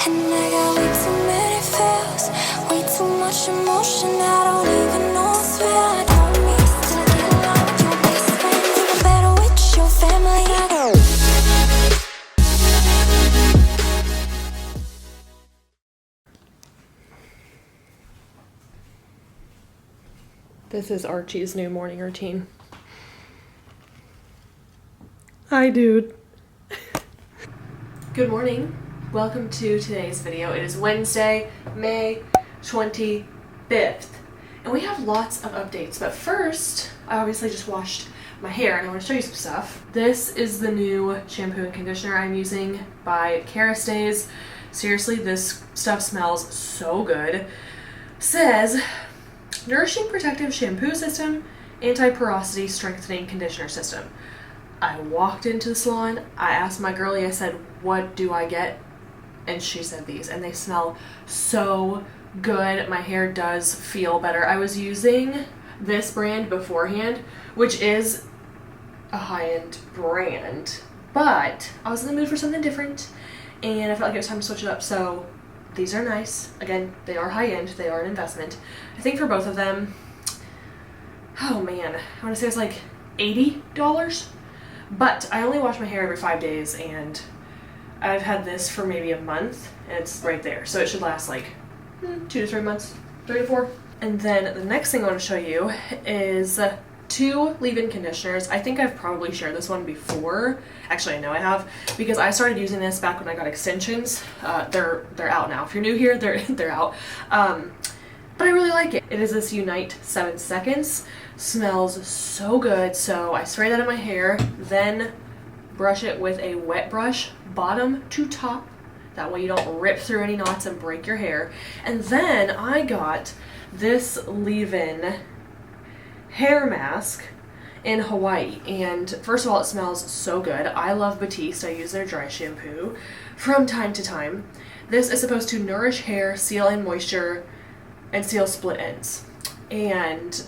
And I got way too many feels, way too much emotion. I don't even know what's real. I don't need to get along with your best friend, even better with your family. I go. This is Archie's new morning routine. Hi, dude. Good morning. Welcome to today's video. It is Wednesday, May 25th. And we have lots of updates. But first, I obviously just washed my hair and I want to show you some stuff. This is the new shampoo and conditioner I'm using by Kerastase. Seriously, this stuff smells so good. Says, Nourishing Protective Shampoo System, Anti-Porosity Strengthening Conditioner System. I walked into the salon, I asked my girlie, I said, what do I get? And she said these, and they smell so good. My hair does feel better. I was using this brand beforehand, which is a high-end brand, but I was in the mood for something different, and I felt like it was time to switch it up, so these are nice. Again, they are high-end, they are an investment. I think for both of them, oh man, I want to say it's like $80, but I only wash my hair every 5 days, and I've had this for maybe a month, and it's right there, so it should last like 2 to 3 months, 3 to 4. And then the next thing I want to show you is 2 leave-in conditioners. I think I've probably shared this one before. Actually, I know I have, because I started using this back when I got extensions. They're out now. If you're new here, they're out. But I really like it. It is this Unite 7 Seconds. Smells so good. So I spray that in my hair, then brush it with a wet brush, bottom to top. That way you don't rip through any knots and break your hair. And then I got this leave-in hair mask in Hawaii, and first of all, it smells so good. I love Batiste. I use their dry shampoo from time to time. This is supposed to nourish hair, seal in moisture, and seal split ends. And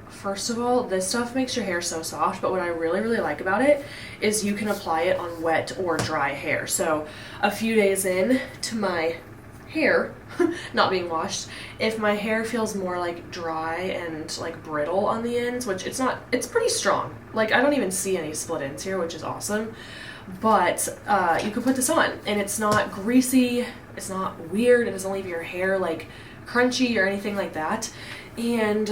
first of all, this stuff makes your hair so soft, but what I really like about it is you can apply it on wet or dry hair. So a few days in to my hair not being washed, if my hair feels more like dry and like brittle on the ends, which it's not, it's pretty strong. Like I don't even see any split ends here, which is awesome. But you can put this on and it's not greasy, it's not weird, it doesn't leave your hair like crunchy or anything like that. And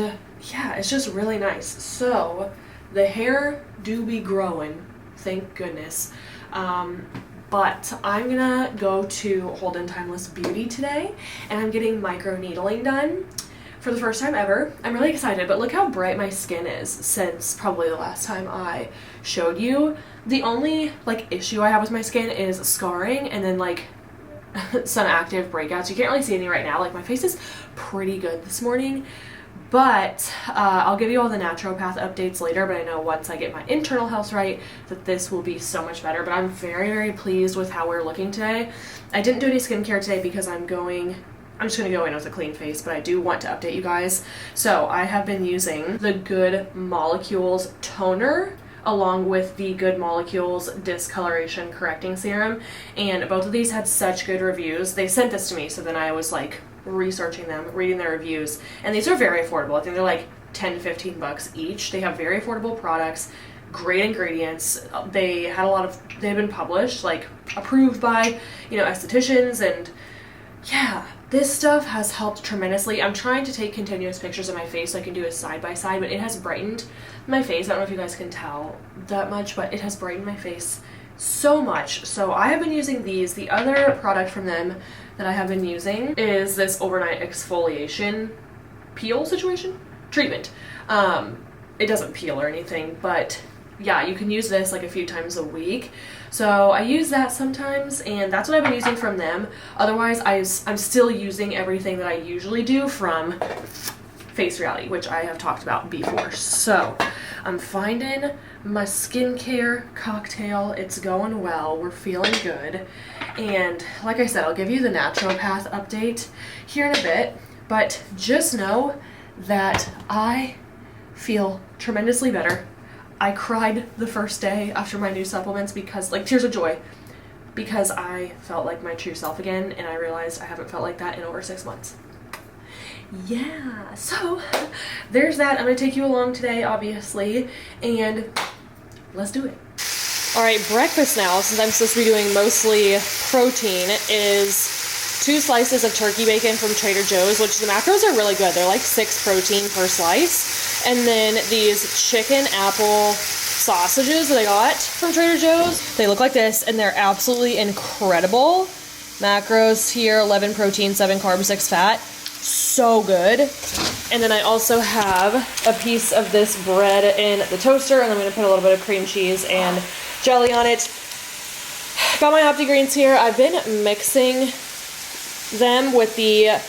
yeah, it's just really nice. So the hair do be growing, thank goodness. But I'm gonna go to Holden Timeless Beauty today, and I'm getting microneedling done for the first time ever. I'm really excited, but look how bright my skin is since probably the last time I showed you. The only like issue I have with my skin is scarring and then like some active breakouts. You can't really see any right now. Like my face is pretty good this morning. But I'll give you all the naturopath updates later, but I know once I get my internal health right that this will be so much better. But I'm very pleased with how we're looking today. I didn't do any skincare today because I'm just going to go in with a clean face, but I do want to update you guys. So I have been using the Good Molecules toner along with the Good Molecules discoloration correcting serum, and both of these had such good reviews. They sent this to me, so then I was like researching them, reading their reviews, and these are very affordable. I think they're like 10 to 15 bucks each. They have very affordable products, great ingredients. They've been published, like approved by, estheticians, and yeah, this stuff has helped tremendously. I'm trying to take continuous pictures of my face so I can do a side by side, but it has brightened my face. I don't know if you guys can tell that much, but it has brightened my face so much. So I have been using these. The other product from them that I have been using is this overnight exfoliation peel treatment. It doesn't peel or anything, but yeah, you can use this like a few times a week. So I use that sometimes, and that's what I've been using from them. Otherwise, I'm still using everything that I usually do from Face Reality, which I have talked about before. So I'm finding my skincare cocktail. It's going well. We're feeling good. And like I said, I'll give you the naturopath update here in a bit, but just know that I feel tremendously better. I cried the first day after my new supplements because, like, tears of joy, because I felt like my true self again, and I realized I haven't felt like that in over 6 months. Yeah, so there's that. I'm gonna take you along today, obviously, and let's do it. All right, breakfast now, since I'm supposed to be doing mostly protein, is 2 slices of turkey bacon from Trader Joe's, which the macros are really good. They're like 6 protein per slice. And then these chicken apple sausages that I got from Trader Joe's. They look like this, and they're absolutely incredible. Macros here, 11 protein, 7 carbs, 6 fat. So good. And then I also have a piece of this bread in the toaster, and I'm going to put a little bit of cream cheese and jelly on it. Got my OptiGreens here. I've been mixing them with the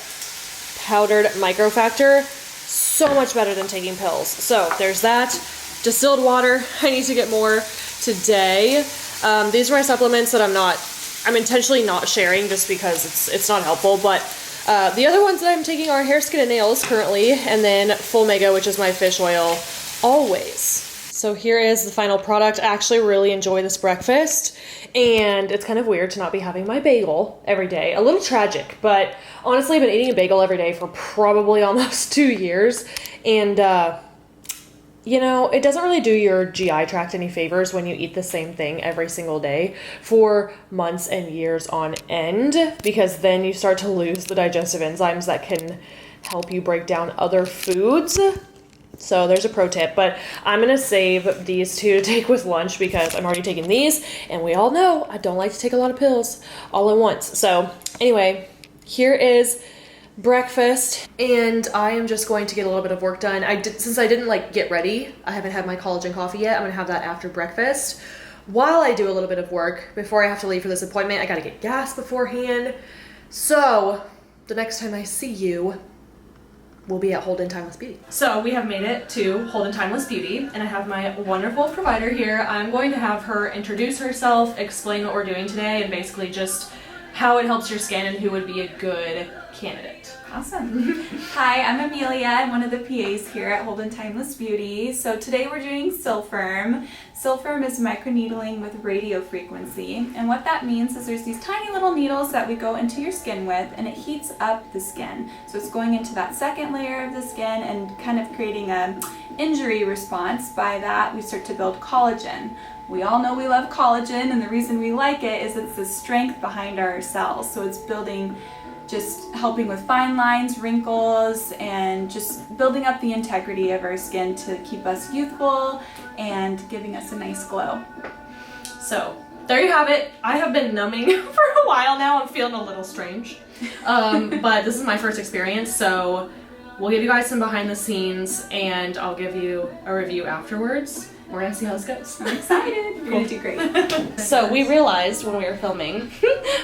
powdered microfactor. So much better than taking pills. So there's that. Distilled water. I need to get more today. These are my supplements that I'm intentionally not sharing just because it's not helpful, but the other ones that I'm taking are hair, skin, and nails currently, and then Full Mega, which is my fish oil, always. So here is the final product. I actually really enjoy this breakfast, and it's kind of weird to not be having my bagel every day. A little tragic, but honestly, I've been eating a bagel every day for probably almost 2 years, and you know, it doesn't really do your GI tract any favors when you eat the same thing every single day for months and years on end, because then you start to lose the digestive enzymes that can help you break down other foods. So there's a pro tip, but I'm going to save these 2 to take with lunch because I'm already taking these, and we all know I don't like to take a lot of pills all at once. So anyway, here is breakfast, and I am just going to get a little bit of work done. Since I didn't like get ready, I haven't had my collagen coffee yet. I'm gonna have that after breakfast while I do a little bit of work before I have to leave for this appointment. I gotta get gas beforehand. So the next time I see you, we'll be at Holden Timeless Beauty. So we have made it to Holden Timeless Beauty, and I have my wonderful provider here. I'm going to have her introduce herself, explain what we're doing today, and basically just how it helps your skin and who would be a good candidate. Awesome. Hi, I'm Amelia. I'm one of the PAs here at Holden Timeless Beauty. So today we're doing Silfirm. Silfirm is microneedling with radio frequency. And what that means is there's these tiny little needles that we go into your skin with, and it heats up the skin. So it's going into that second layer of the skin and kind of creating an injury response. By that, we start to build collagen. We all know we love collagen, and the reason we like it is it's the strength behind our cells. So it's building, just helping with fine lines, wrinkles, and just building up the integrity of our skin to keep us youthful and giving us a nice glow. So there you have it. I have been numbing for a while now. I'm feeling a little strange, but this is my first experience, so we'll give you guys some behind the scenes, and I'll give you a review afterwards. We're gonna see how this goes. I'm excited. You're gonna do great. So we realized when we were filming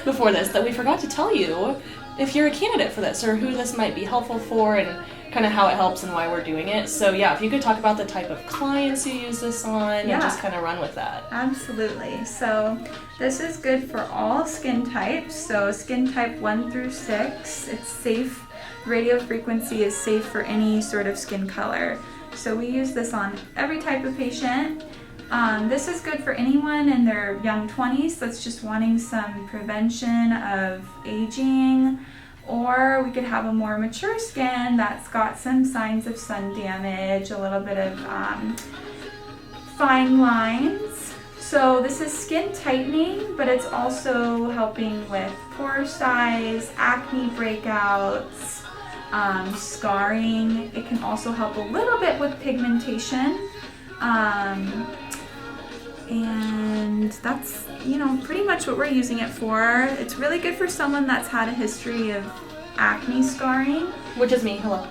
before this that we forgot to tell you if you're a candidate for this or who this might be helpful for and kind of how it helps and why we're doing it. So yeah, if you could talk about the type of clients you use this on and just kind of run with that. Absolutely. So this is good for all skin types. So skin type 1 through 6. It's safe. Radio frequency is safe for any sort of skin color. So we use this on every type of patient. This is good for anyone in their young 20s that's just wanting some prevention of aging, or we could have a more mature skin that's got some signs of sun damage, a little bit of fine lines. So this is skin tightening, but it's also helping with pore size, acne breakouts, scarring. It can also help a little bit with pigmentation. And that's, pretty much what we're using it for. It's really good for someone that's had a history of acne scarring. Which is me, hello.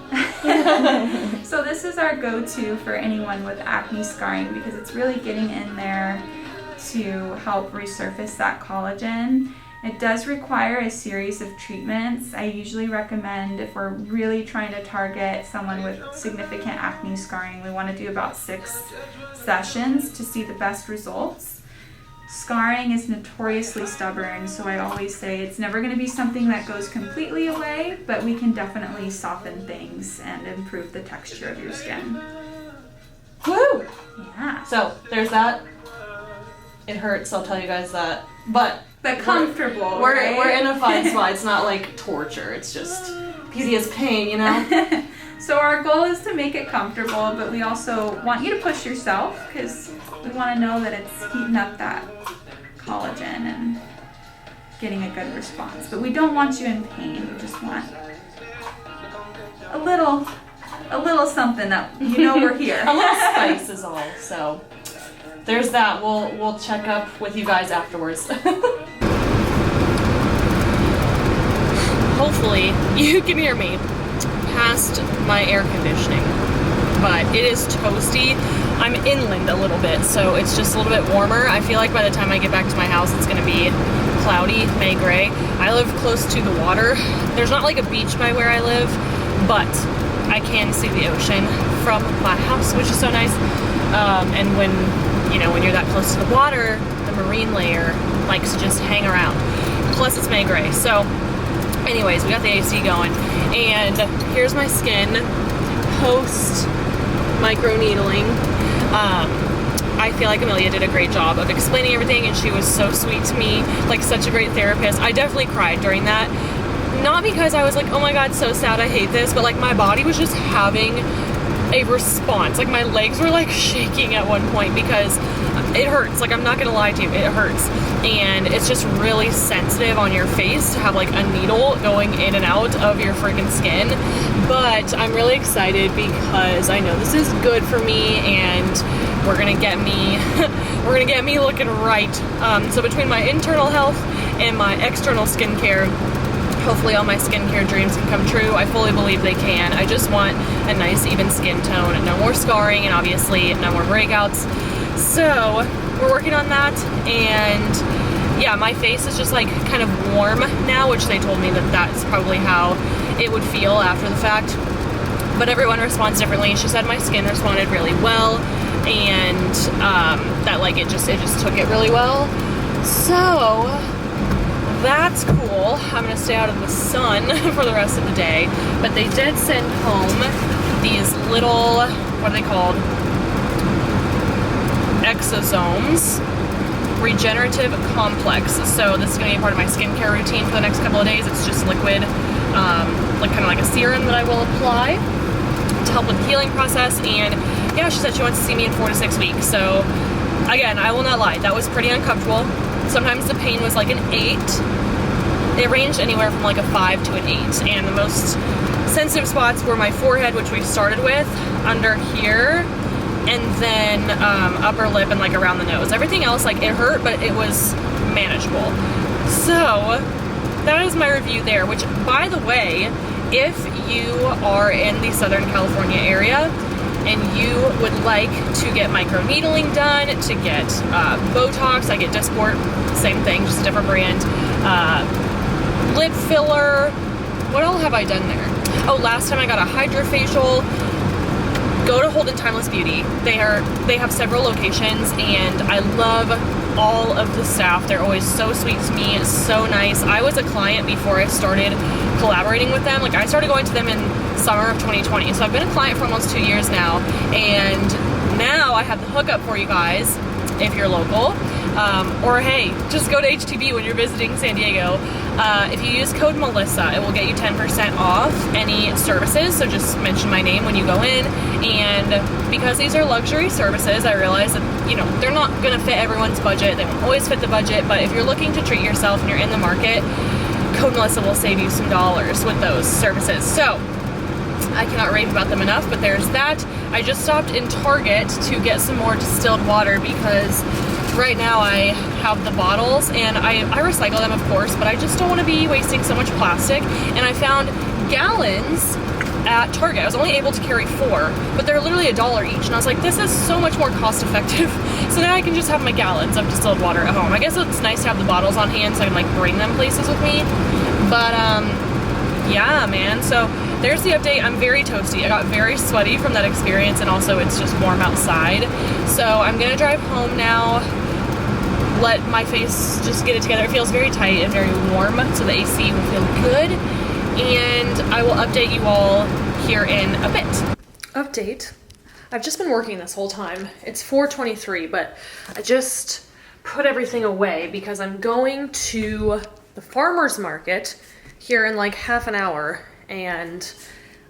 So this is our go-to for anyone with acne scarring because it's really getting in there to help resurface that collagen. It does require a series of treatments. I usually recommend, if we're really trying to target someone with significant acne scarring, we want to do about 6 sessions to see the best results. Scarring is notoriously stubborn, so I always say it's never going to be something that goes completely away, but we can definitely soften things and improve the texture of your skin. Woo! Yeah. So there's that. It hurts, I'll tell you guys that. But but comfortable. We're in a fine spot. It's not like torture. It's just beauty is pain, you know? So our goal is to make it comfortable, but we also want you to push yourself because we want to know that it's heating up that collagen and getting a good response. But we don't want you in pain. We just want a little something that you know we're here. A little spice is all. So there's that. We'll check up with you guys afterwards. Hopefully you can hear me past my air conditioning, but it is toasty. I'm inland a little bit, so it's just a little bit warmer. I feel like by the time I get back to my house, it's gonna be cloudy, May gray. I live close to the water. There's not like a beach by where I live, but I can see the ocean from my house, which is so nice. And when you're that close to the water, the marine layer likes to just hang around. Plus it's May gray. So anyways, we got the AC going, and here's my skin post microneedling. I feel like Amelia did a great job of explaining everything, and she was so sweet to me, like such a great therapist. I definitely cried during that. Not because I was like, oh my god, so sad, I hate this, but like my body was just having a response. Like my legs were like shaking at one point because it hurts. Like I'm not gonna lie to you, it hurts. And it's just really sensitive on your face to have like a needle going in and out of your freaking skin. But I'm really excited because I know this is good for me, and we're gonna get me looking right. So between my internal health and my external skincare, hopefully all my skincare dreams can come true. I fully believe they can. I just want a nice even skin tone, no more scarring, and obviously no more breakouts. So we're working on that, and yeah, my face is just like kind of warm now, which they told me that that's probably how it would feel after the fact. But everyone responds differently. She said my skin responded really well, and that like it just took it really well. So that's cool. I'm gonna stay out of the sun for the rest of the day. But they did send home these little, what are they called? Exosomes. Regenerative complex. So this is gonna be a part of my skincare routine for the next couple of days. It's just liquid, like kind of like a serum that I will apply to help with the healing process. And yeah, she said she wants to see me in 4 to 6 weeks. So again, I will not lie, that was pretty uncomfortable. Sometimes the pain was like an 8. It ranged anywhere from like a 5 to an 8. And the most sensitive spots were my forehead, which we started with, under here, and then upper lip and like around the nose. Everything else, like it hurt, but it was manageable. So that is my review there, which by the way, if you are in the Southern California area and you would like to get microneedling done, to get Botox, I get Dysport, same thing, just a different brand, lip filler, what all have I done there? Oh, last time I got a hydrofacial. Go to Holden Timeless Beauty. They have several locations, and I love all of the staff. They're always so sweet to me. It's so nice. I was a client before I started collaborating with them. Like I started going to them in summer of 2020. So I've been a client for almost 2 years now, and now I have the hookup for you guys if you're local. Or hey, just go to HTB when you're visiting San Diego. If you use code Melissa, it will get you 10% off any services. So just mention my name when you go in. And because these are luxury services, I realize that, you know, they're not gonna fit everyone's budget. They won't always fit the budget, but if you're looking to treat yourself and you're in the market, code Melissa will save you some dollars with those services. So I cannot rave about them enough, but there's that. I just stopped in Target to get some more distilled water because right now I have the bottles, and I recycle them, of course, but I just don't want to be wasting so much plastic. And I found gallons at Target. I was only able to carry 4, but they're literally $1 each. And I was like, this is so much more cost effective. So now I can just have my gallons of distilled water at home. I guess it's nice to have the bottles on hand so I can like bring them places with me. But yeah, man. So there's the update. I'm very toasty. I got very sweaty from that experience, and also it's just warm outside. So I'm gonna drive home now, let my face just get it together. It feels very tight and very warm, so the AC will feel good. And I will update you all here in a bit. Update. I've just been working this whole time. It's 4:23, but I just put everything away because I'm going to the farmer's market here in like half an hour, and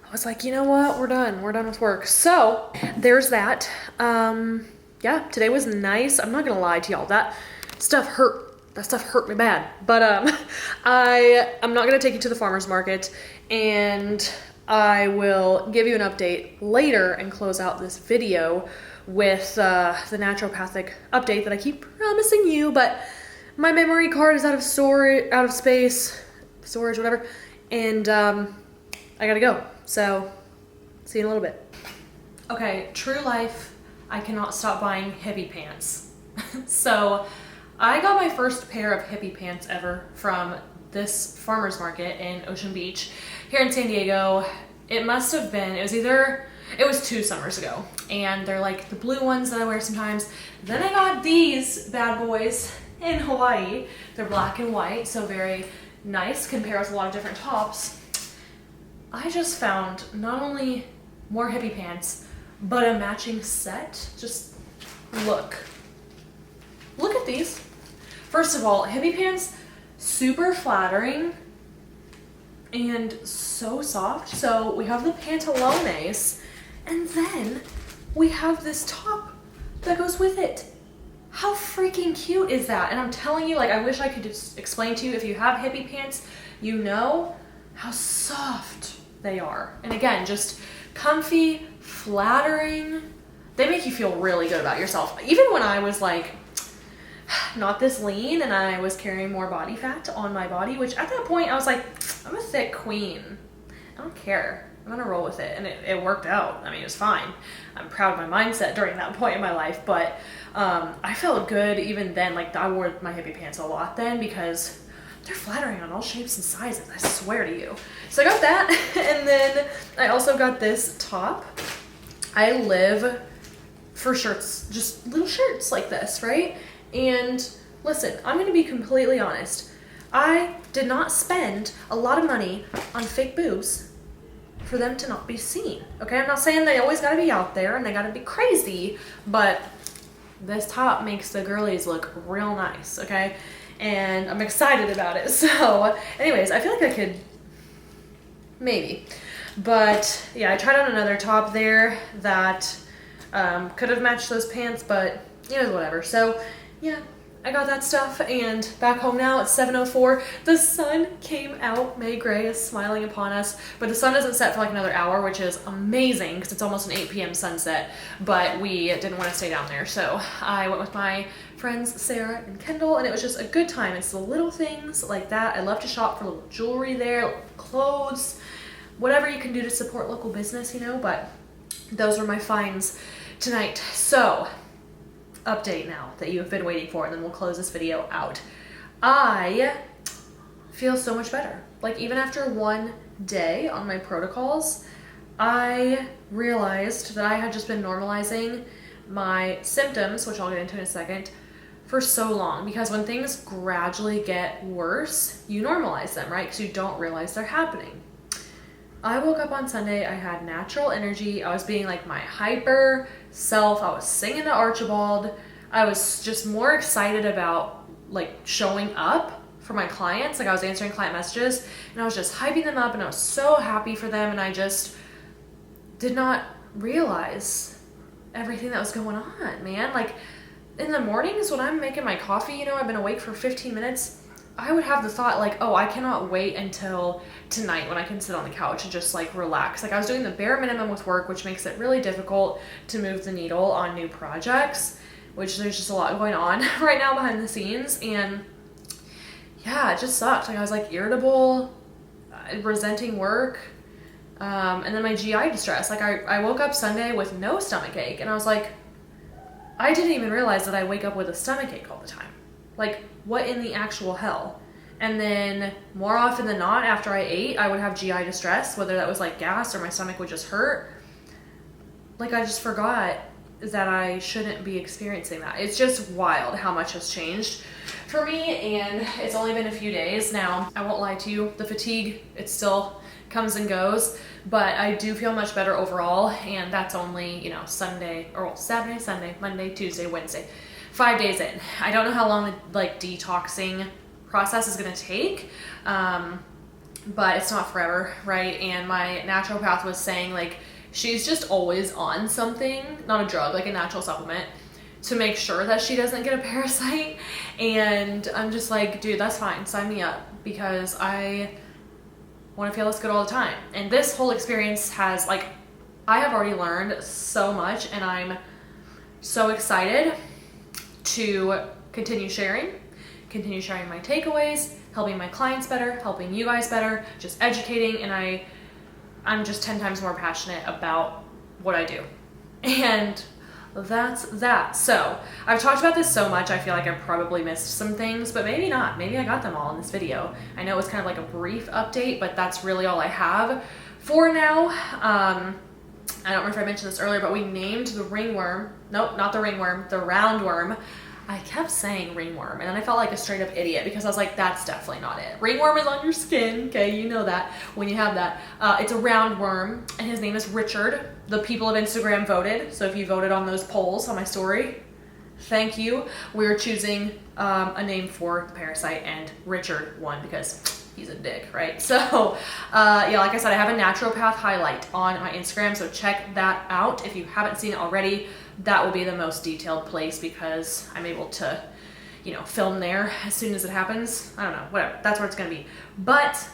I was like, you know what, we're done with work. So there's that. Yeah, today was nice. I'm not gonna lie to y'all, that stuff hurt me bad, but I'm not gonna take you to the farmer's market, and I will give you an update later and close out this video with the naturopathic update that I keep promising you. But my memory card is out of storage, whatever, and I gotta go. So see you in a little bit. Okay, true life, I cannot stop buying hippie pants. So I got my first pair of hippie pants ever from this farmer's market in Ocean Beach here in San Diego. It was 2 summers ago, and they're like the blue ones that I wear sometimes. Then I got these bad boys in Hawaii. They're black and white, so very nice, compare with a lot of different tops. I just found not only more hippie pants, but a matching set. Just look at these. First of all, hippie pants, super flattering and so soft. So we have the pantalones, and then we have this top that goes with it. How freaking cute is that? And I'm telling you, like, I wish I could just explain to you, if you have hippie pants, you know how soft they are. And again, just comfy, flattering. They make you feel really good about yourself. Even when I was like not this lean and I was carrying more body fat on my body, which at that point I was like, I'm a thick queen. I don't care. I'm gonna roll with it. And it worked out. I mean, it was fine. I'm proud of my mindset during that point in my life, but I felt good even then. Like, I wore my hippie pants a lot then because they're flattering on all shapes and sizes, I swear to you. So I got that, and then I also got this top. I live for shirts, just little shirts like this, right? And listen, I'm gonna be completely honest. I did not spend a lot of money on fake boobs for them to not be seen, okay? I'm not saying they always gotta be out there and they gotta be crazy, but this top makes the girlies look real nice, okay? And I'm excited about it. So anyways, I feel like I could, maybe. But yeah, I tried on another top there that could have matched those pants, but you know, whatever. So yeah, I got that stuff, and back home now. It's 7:04. The sun came out. May Gray is smiling upon us, but the sun doesn't set for like another hour, which is amazing because it's almost an 8 p.m. sunset, but we didn't want to stay down there. So I went with my friends Sarah and Kendall, and it was just a good time. It's the little things like that. I love to shop for little jewelry there, little clothes, whatever you can do to support local business, you know, but those were my finds tonight. So update now that you have been waiting for, and then we'll close this video out. I feel so much better. Like, even after one day on my protocols, I realized that I had just been normalizing my symptoms, which I'll get into in a second, for so long, because when things gradually get worse, you normalize them, right? Because you don't realize they're happening. I woke up on Sunday, I had natural energy, I was being like my hyper self, I was singing to Archibald, I was just more excited about like showing up for my clients, like I was answering client messages, and I was just hyping them up, and I was so happy for them, and I just did not realize everything that was going on, man. Like, in the mornings when I'm making my coffee, you know, I've been awake for 15 minutes, I would have the thought like, oh, I cannot wait until tonight when I can sit on the couch and just like relax. Like, I was doing the bare minimum with work, which makes it really difficult to move the needle on new projects, which there's just a lot going on right now behind the scenes. And yeah, it just sucked. Like, I was like irritable, resenting work, and then my GI distress. Like, I woke up Sunday with no stomach ache, and I was like, I didn't even realize that I wake up with a stomach ache all the time. Like, what in the actual hell? And then more often than not, after I ate, I would have GI distress, whether that was like gas or my stomach would just hurt. Like, I just forgot that I shouldn't be experiencing that. It's just wild how much has changed for me, and it's only been a few days now. I won't lie to you, the fatigue, it still comes and goes, but I do feel much better overall, and that's only, you know, Saturday, Sunday, Monday, Tuesday, Wednesday. 5 days in. I don't know how long the like detoxing process is gonna take, but it's not forever, right? And my naturopath was saying like she's just always on something, not a drug, like a natural supplement, to make sure that she doesn't get a parasite. And I'm just like, dude, that's fine, sign me up, because I want to feel this good all the time. And this whole experience has like, I have already learned so much, and I'm so excited to continue sharing my takeaways, helping my clients better, helping you guys better, just educating. And I'm just 10 times more passionate about what I do. And that's that. So I've talked about this so much, I feel like I've probably missed some things, but maybe not. Maybe I got them all in this video. I know it's kind of like a brief update, but that's really all I have for now. I don't remember if I mentioned this earlier, but we named the ringworm, nope, not the ringworm, the roundworm. I kept saying ringworm, and then I felt like a straight up idiot, because I was like, that's definitely not it. Ringworm is on your skin, okay? You know that when you have that. It's a roundworm, and his name is Richard. The people of Instagram voted, so if you voted on those polls on my story, thank you. We're choosing a name for the parasite, and Richard won because he's a dick, right? So, yeah, like I said, I have a naturopath highlight on my Instagram, so check that out if you haven't seen it already. That will be the most detailed place, because I'm able to, you know, film there as soon as it happens. I don't know, whatever, that's where it's gonna be. But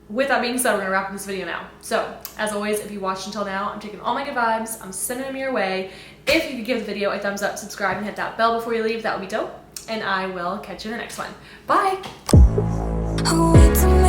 with that being said, we're gonna wrap up this video now. So, as always, if you watched until now, I'm taking all my good vibes, I'm sending them your way. If you could give the video a thumbs up, subscribe, and hit that bell before you leave, that would be dope. And I will catch you in the next one. Bye! Wait a minute.